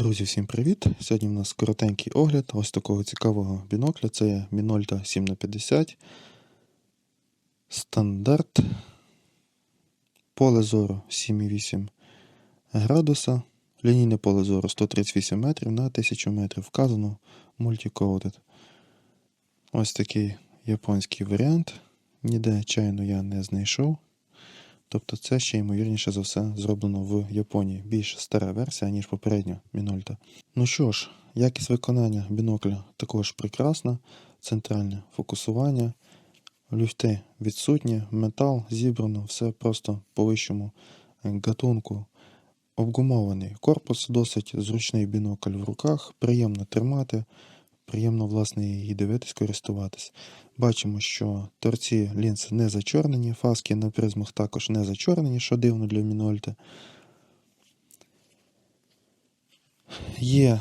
Друзі, всім привіт! Сьогодні у нас коротенький огляд ось такого цікавого бінокля. Це є Minolta 7х50. Стандарт. Поле зору 7,8 градуса. Лінійне поле зору 138 метрів на 1000 метрів. Вказано Multi-Coded. Ось такий японський варіант. Ніде чайно я не знайшов. Тобто це ще, ймовірніше за все, зроблено в Японії. Більш стара версія, ніж попередня Minolta. Ну що ж, якість виконання бінокля також прекрасна. Центральне фокусування, люфти відсутні, метал зібрано, все просто по вищому гатунку. Обгумований корпус, досить зручний бінокль в руках, приємно тримати. Приємно, власне, її дивитись, користуватись. Бачимо, що торці лінз не зачорнені, фаски на призмах також не зачорнені, що дивно для Minolta. Є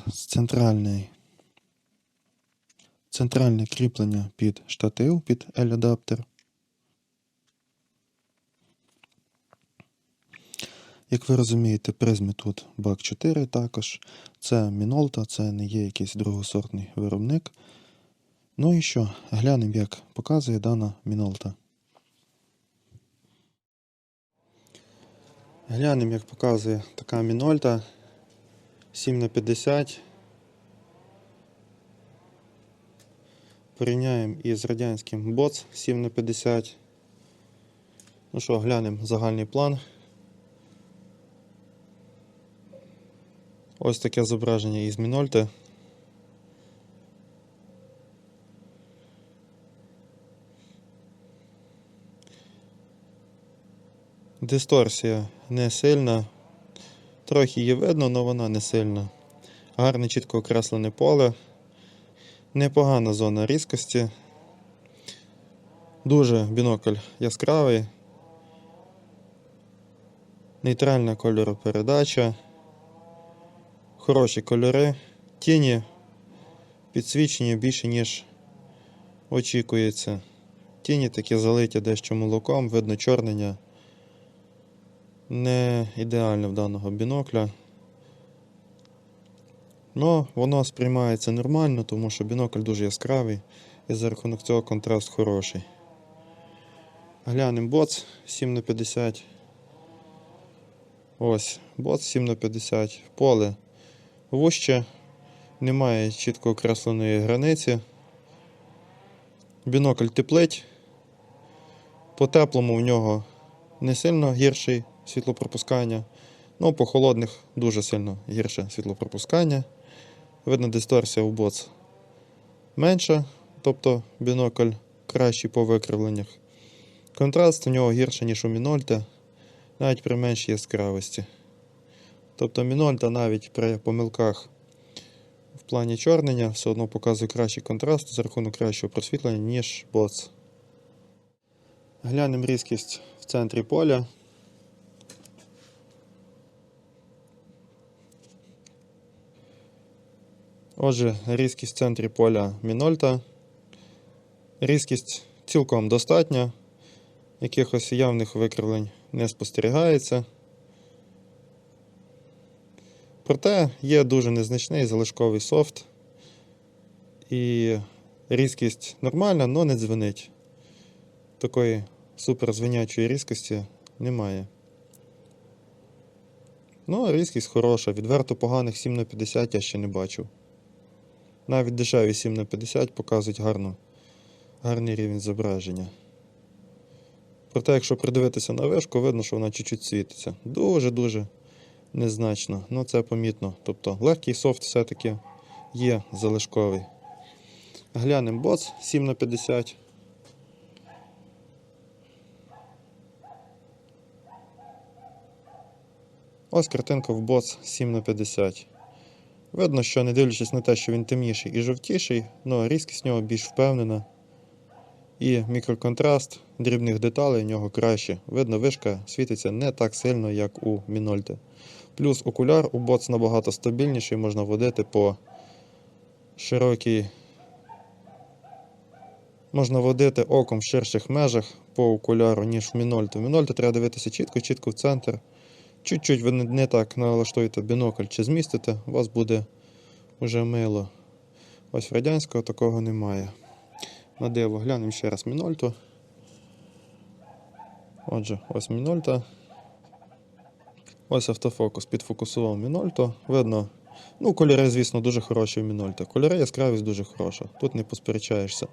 центральне кріплення під штатив, під L-адаптер. Як ви розумієте, призми тут BAK 4 також. Це Minolta, це не є якийсь другосортний виробник. Ну і що? Глянемо, як показує дана Minolta. Глянемо, як показує така Minolta 7х50. Порівняємо із радянським BOTS 7х50. Ну що, глянемо загальний план. Ось таке зображення із Minolta. Дисторсія не сильна. Трохи її видно, але вона не сильна. Гарне чітко окреслене поле. Непогана зона різкості. Дуже бінокль яскравий. Нейтральна кольоропередача. Хороші кольори. Тіні підсвічені більше, ніж очікується. Тіні такі залиті дещо молоком, видно чорнення. Не ідеально в даного бінокля. Но воно сприймається нормально, тому що бінокль дуже яскравий і за рахунок цього контраст хороший. Глянемо BOTS 7х50. Ось, BOTS 7х50. Поле вужче, немає чітко окресленої границі. Бінокль теплить. По теплому в нього не сильно гірший світлопропускання. Ну, по холодних дуже сильно гірше світлопропускання. Видно, дисторсія у BOTS менша, тобто бінокль кращий по викривленнях. Контраст у нього гірший, ніж у Minolta, навіть при меншій яскравості. Тобто Minolta навіть при помилках в плані чорнення все одно показує кращий контраст за рахунок кращого просвітлення, ніж BOTS. Глянемо різкість в центрі поля. Отже, різкість в центрі поля Minolta. Різкість цілком достатня. Якихось явних викривлень не спостерігається. Проте є дуже незначний залишковий софт. І різкість нормальна, але не дзвенить. Такої суперзвенячої різкості немає. Ну, різкість хороша. Відверто поганих 7х50 я ще не бачив. Навіть дешеві 7х50 показують гарний рівень зображення. Проте, якщо придивитися на вишку, видно, що вона чуть-чуть світиться. Дуже-дуже незначно. Ну, це помітно. Тобто, легкий софт все-таки є залишковий. Глянемо BOTS 7х50. Ось картинка в BOTS 7х50. Видно, що не дивлячись на те, що він темніший і жовтіший, але різкість в нього більш впевнена. І мікроконтраст дрібних деталей в нього краще. Видно, вишка світиться не так сильно, як у Minolta. Плюс окуляр у BOTS набагато стабільніший, можна водити по широкій. Можна водити оком в ширших межах по окуляру, ніж в Minolta. В Minolta треба дивитися чітко в центр. Чуть-чуть ви не так налаштуєте бінокль чи змістите, у вас буде вже мило. Ось в радянського такого немає. На диво, глянемо ще раз Мінольту. Отже, ось Мінольта. Ось автофокус підфокусував Мінольту. Видно, ну кольори, звісно, дуже хороші в Мінольта. Кольори, яскравість дуже хороша. Тут не посперечаєшся.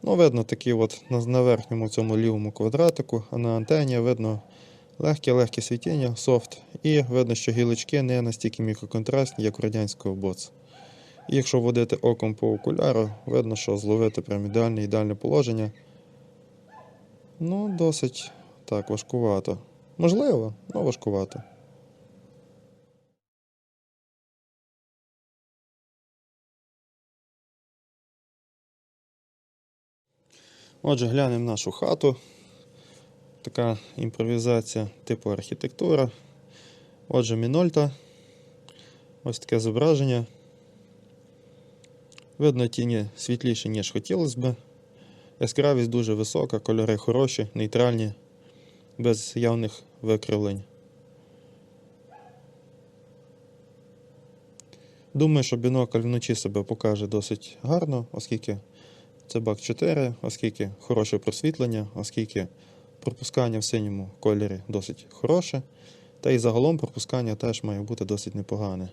Ну, видно такі от на верхньому цьому лівому квадратику, а на антені видно легке світіння, софт. І видно, що гілочки не настільки мікроконтрастні, як у радянського боц. І якщо водити оком по окуляру, видно, що зловити прям ідеальне положення. Ну, досить так, важкувато. Можливо, але важкувато. Отже, глянемо нашу хату. Така імпровізація типу архітектура. Отже, Мінольта. Ось таке зображення. Видно, тіні світліші, ніж хотілося б. Яскравість дуже висока, кольори хороші, нейтральні, без явних викривлень. Думаю, що бінокль вночі себе покаже досить гарно, оскільки це бак 4, оскільки хороше просвітлення, оскільки пропускання в синьому кольорі досить хороше, та й загалом пропускання теж має бути досить непогане.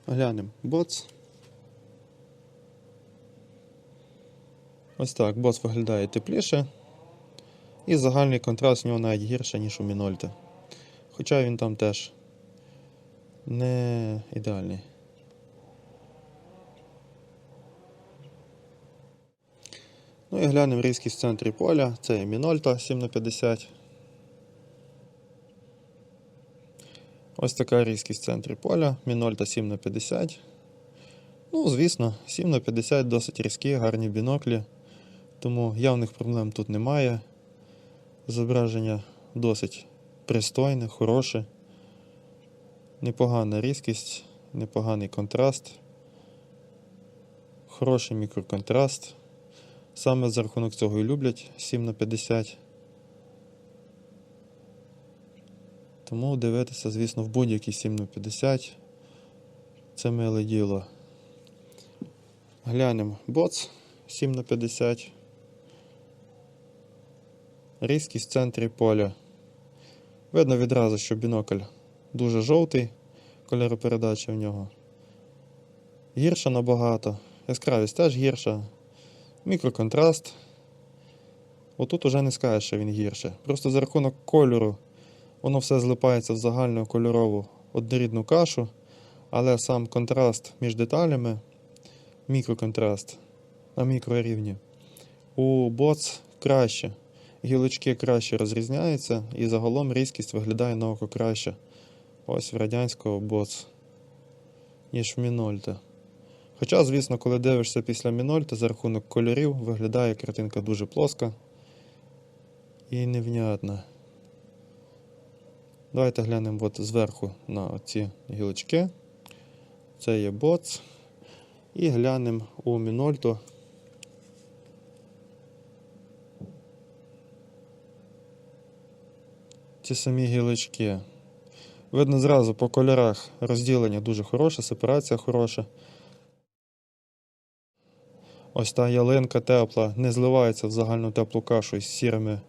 Глянемо боц. Ось так, боц виглядає тепліше, і загальний контраст у нього навіть гірше, ніж у Мінольти. Хоча він там теж не ідеальний. Ну і глянемо різкість в центрі поля. Це є Мінольта 7х50. Ось така різкість в центрі поля. Мінольта 7х50. Ну, звісно, 7х50 досить різкі, гарні біноклі. Тому явних проблем тут немає. Зображення досить пристойне, хороше. Непогана різкість, непоганий контраст. Хороший мікроконтраст. Саме за рахунок цього і люблять 7х50. Тому дивитися, звісно, в будь-який 7х50 це миле діло. Глянемо боц 7х50. Різкість в центрі поля. Видно відразу, що бінокль дуже жовтий, кольоропередача в нього. Гірша набагато. Яскравість теж гірша. Мікроконтраст. Отут уже не скажеш, що він гірше. Просто за рахунок кольору воно все злипається в загальну кольорову однорідну кашу, але сам контраст між деталями, мікроконтраст на мікрорівні, у боц краще. Гілочки краще розрізняються і загалом різкість виглядає на око краще. Ось в радянського боц, ніж в Мінольта. Хоча, звісно, коли дивишся після Мінольта, за рахунок кольорів виглядає картинка дуже плоска і невнятна. Давайте глянемо от зверху на ці гілочки. Це є боц. І глянемо у Мінольту. Ці самі гілочки. Видно зразу по кольорах розділення дуже хороше, сепарація хороша. Ось та ялинка тепла не зливається в загальну теплу кашу із сірими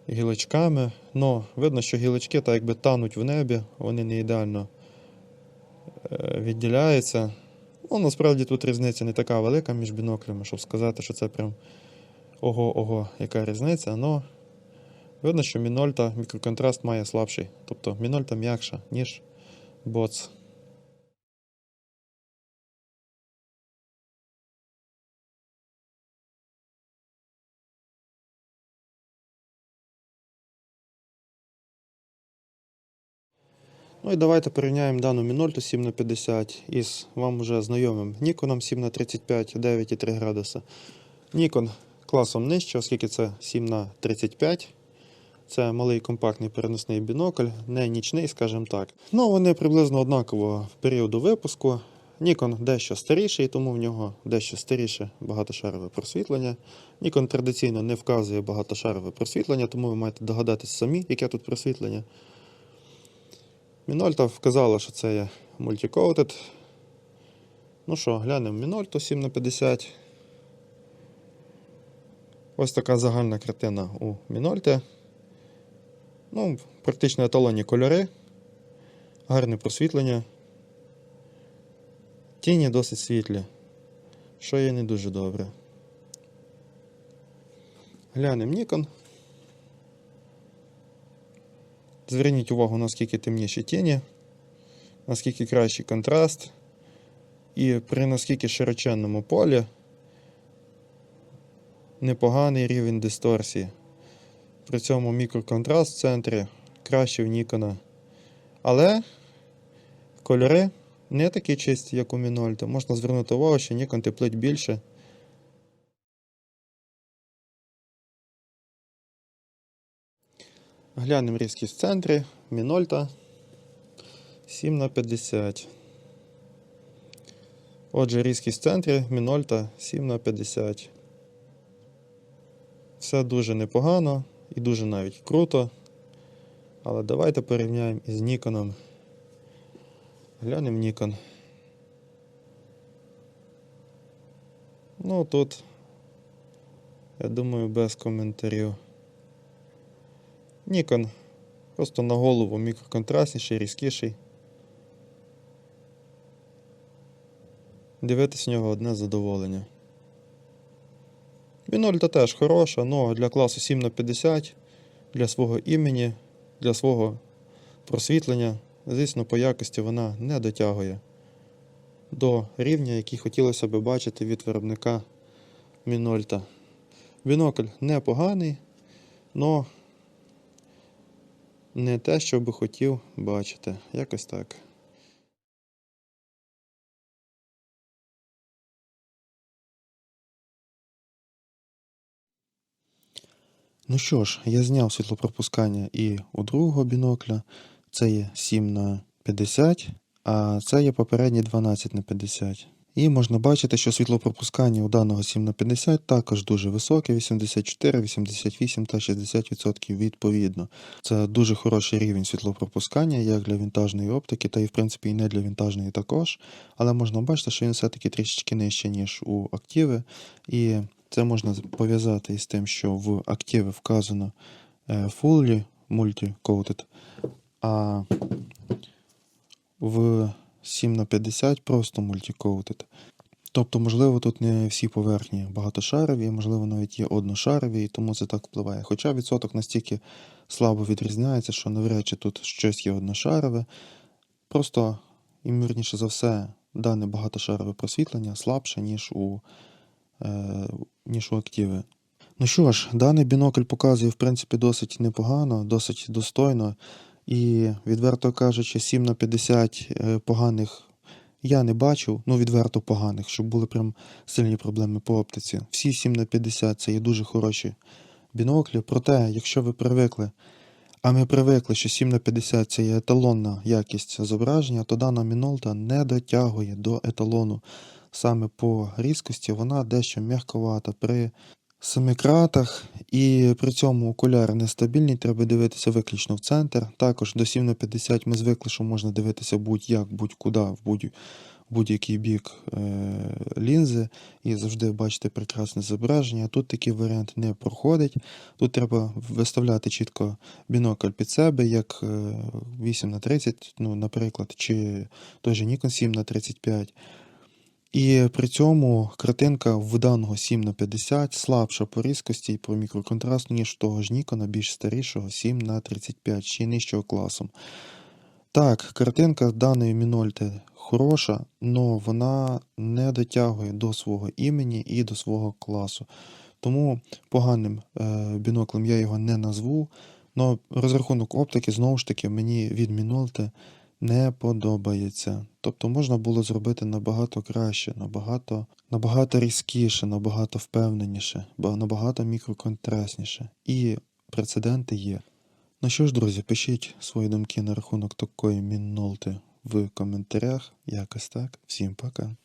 гілочками. Но видно, що гілочки так якби тануть в небі, вони не ідеально відділяються. Ну, насправді тут різниця не така велика між біноклями, щоб сказати, що це прям ого-ого, яка різниця. Но видно, що Мінольта мікроконтраст має слабший. Тобто Мінольта м'якша, ніж боц. Ну і давайте порівняємо дану Мінольту 7х50 із вам вже знайомим Ніконом 7х35 9,3 градуса. Нікон класом нижче, оскільки це 7х35. Це малий компактний переносний бінокль, не нічний, скажімо так. Ну, вони приблизно однаково в періоду випуску. Nikon дещо старіший, тому в нього дещо старіше багатошарове просвітлення. Nikon традиційно не вказує багатошарове просвітлення, тому ви маєте догадатися самі, яке тут просвітлення. Minolta вказала, що це є Multi-Coated. Ну що, глянемо Minolta 7х50. Ось така загальна картина у Minolta. Ну, практично еталонні кольори, гарне просвітлення. Тіні досить світлі, що є не дуже добре. Глянемо Nikon. Зверніть увагу, наскільки темніші тіні, наскільки кращий контраст. І при наскільки широченному полі непоганий рівень дисторсії. При цьому мікроконтраст в центрі краще в Nikon. Але кольори не такі чисті, як у Minolta. Можна звернути увагу, що Nikon теплить більше. Глянемо різкість в центрі. Minolta 7х50. Отже, різкість в центрі Minolta 7х50. Все дуже непогано і дуже навіть круто. Але давайте порівняємо із Nikon. Глянемо Nikon. Ну тут, я думаю, без коментарів. Nikon просто на голову мікроконтрастніший, різкіший. Дивитись в нього одне задоволення. Minolta теж хороша, але для класу 7х50, для свого імені, для свого просвітлення, звісно, по якості вона не дотягує до рівня, який хотілося б бачити від виробника Minolta. Бінокль непоганий, але не те, що би хотів бачити. Якось так. Ну що ж, я зняв світлопропускання і у другого бінокля. Це є 7х50, а це є попередній 12х50. І можна бачити, що світлопропускання у даного 7х50 також дуже високе, 84, 88 та 60% відповідно. Це дуже хороший рівень світлопропускання, як для вінтажної оптики, та і в принципі і не для вінтажної також. Але можна бачити, що він все-таки трішечки нижче, ніж у Active. І це можна пов'язати із тим, що в Active вказано Fully Multi-Coated, а в 7х50 просто Multi-Coated. Тобто, можливо, тут не всі поверхні багатошарові, можливо, навіть є одношарові, і тому це так впливає. Хоча відсоток настільки слабо відрізняється, що навряд чи тут щось є одношарове. Просто, ймовірніше за все, дане багатошарове просвітлення слабше, ніж у Active. Ну що ж, даний бінокль показує, в принципі, досить непогано, досить достойно. І, відверто кажучи, 7х50 поганих я не бачив, ну відверто поганих, щоб були прям сильні проблеми по оптиці. Всі 7х50 це є дуже хороші біноклі, проте, якщо ви привикли, а ми привикли, що 7х50 це є еталонна якість зображення, то дана Minolta не дотягує до еталону. Саме по різкості вона дещо м'яковата при семикратах, і при цьому окуляри нестабільні, треба дивитися виключно в центр. Також до 7х50 ми звикли, що можна дивитися будь-як, будь-куди, в будь-який бік лінзи і завжди бачити прекрасне зображення. Тут такий варіант не проходить. Тут треба виставляти чітко бінокль під себе, як 8х30, ну, наприклад, чи той же Nikon 7х35. І при цьому картинка в даного 7х50 слабша по різкості і по мікроконтрасту, ніж того ж Nikon більш старішого 7х35, ще й нижчого класом. Так, картинка даної Minolta хороша, але вона не дотягує до свого імені і до свого класу. Тому поганим біноклем я його не назву, але розрахунок оптики, знову ж таки, мені від Minolta не подобається. Тобто можна було зробити набагато краще, набагато різкіше, набагато впевненіше, набагато мікроконтрастніше. І прецеденти є. Ну що ж, друзі, пишіть свої думки на рахунок такої Minolta в коментарях. Якось так. Всім пока.